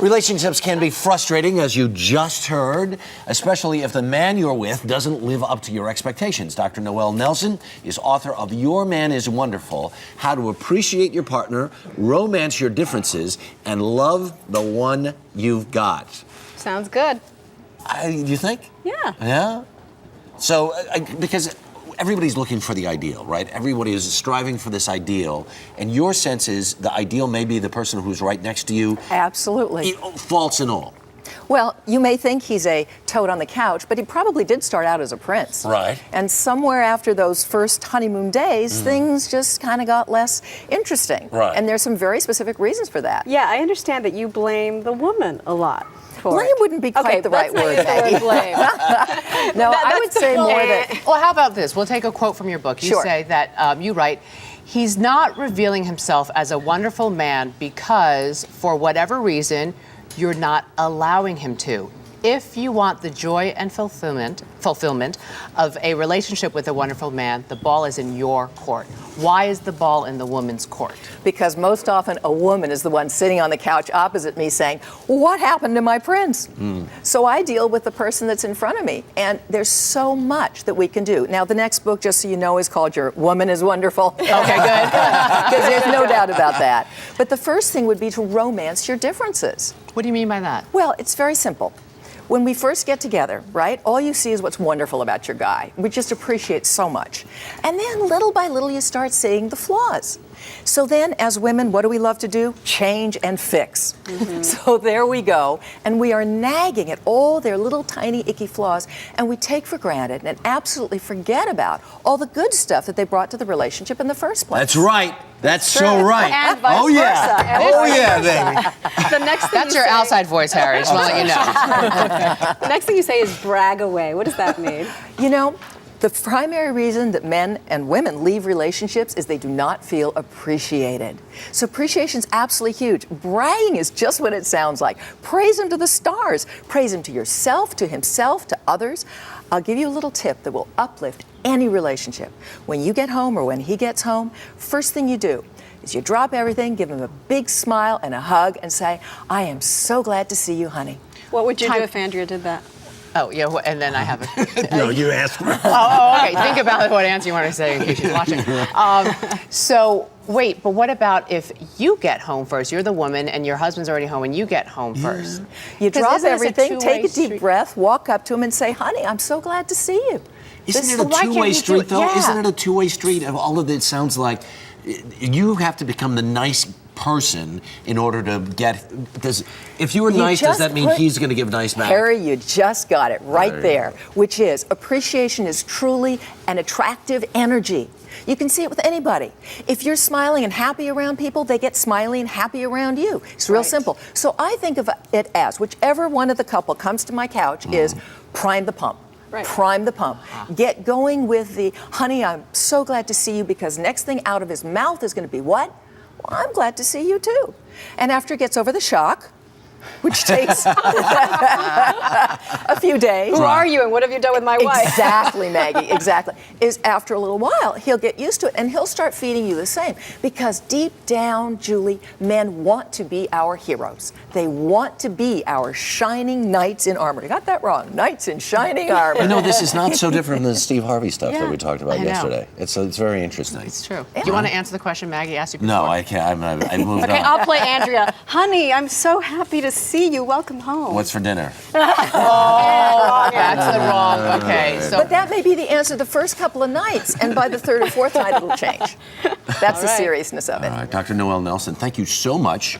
Relationships can be frustrating, as you just heard, especially if the man you're with doesn't live up to your expectations. Dr. Noelle Nelson is author of Your Man is Wonderful, How to Appreciate Your Partner, Romance Your Differences, and Love the One You've Got. Sounds good. You think? Yeah. Yeah? So, because everybody's looking for the ideal, right? Everybody is striving for this ideal, and your sense is the ideal may be the person who's right next to you. Absolutely. Faults and all. Well, you may think he's a toad on the couch, but he probably did start out as a prince. Right. And somewhere after those first honeymoon days, things just kind of got less interesting. Right. And there's some very specific reasons for that. Yeah, I understand that you blame the woman a lot. Blame wouldn't be quite the right word, let's not use Maggie. the word blame. No, I would say more that... Well, how about this? We'll take a quote from your book. You Sure. say that, you write, he's not revealing himself as a wonderful man because, for whatever reason, you're not allowing him to. If you want the joy and fulfillment of a relationship with a wonderful man, the ball is in your court. Why is the ball in the woman's court? Because most often a woman is the one sitting on the couch opposite me saying, what happened to my prince? So I deal with the person that's in front of me, and there's so much that we can do. Now, the next book, just so you know, is called Your Woman is Wonderful. Okay, good. Because there's no doubt about that. But the first thing would be to romance your differences. What do you mean by that? Well, it's very simple. When we first get together, right, all you see is what's wonderful about your guy. We just appreciate so much. And then little by little, you start seeing the flaws. So then, as women, what do we love to do? Change and fix. So there we go. And we are nagging at all their little tiny icky flaws, and we take for granted and absolutely forget about all the good stuff that they brought to the relationship in the first place. That's right. That's so right. And vice oh, yeah. versa. And Oh, vice yeah, versa. baby. The next thing That's you your say, outside voice, Harry. Just want to let you know. The next thing you say is brag away. What does that mean? You know, the primary reason that men and women leave relationships is they do not feel appreciated. So appreciation is absolutely huge. Bragging is just what it sounds like. Praise him to the stars. Praise him to yourself, to himself, to others. I'll give you a little tip that will uplift any relationship. When you get home or when he gets home, first thing you do is you drop everything, give him a big smile and a hug, and say, I am so glad to see you, honey. What would you do if Andrea did that? Oh, yeah, and then I have it. No, you asked me. Okay. Think about what answer you want to say in case she's watching. So, wait, but what about if you get home first? You're the woman and your husband's already home and you get home first. You drop isn't this a everything, take a two-way deep breath, walk up to him and say, honey, I'm so glad to see you. Isn't it why a can't two-way you do street, it? though? Yeah. Isn't it a two-way street? All of it sounds like you have to become the nice person in order to get. If you were nice, does that mean he's going to give nice back? Harry, you just got it right there, which is appreciation is truly an attractive energy. You can see it with anybody. If you're smiling and happy around people, they get smiley and happy around you. It's real simple. So I think of it as whichever one of the couple comes to my couch is prime the pump. Right. Prime the pump. Get going with the, honey, I'm so glad to see you, because next thing out of his mouth is going to be what? Well, I'm glad to see you too. And after he gets over the shock, which takes a few days. Who are you and what have you done with my wife? Exactly, Maggie, exactly. Is after a little while, he'll get used to it and he'll start feeding you the same. Because deep down, Julie, men want to be our heroes. They want to be our shining knights in armor. You got that wrong, knights in shining armor. You know, this is not so different than the Steve Harvey stuff that we talked about I know. yesterday. It's very interesting. It's true. Do you want to answer the question Maggie asked you before? No, I can't. I moved Okay, on. I'll play Andrea. Honey, I'm so happy to see you. Welcome home. What's for dinner? That's the wrong. Okay, so But that may be the answer the first couple of nights, and by the third or fourth night, it'll change. That's the seriousness of it. All right, Dr. Noelle Nelson, thank you so much.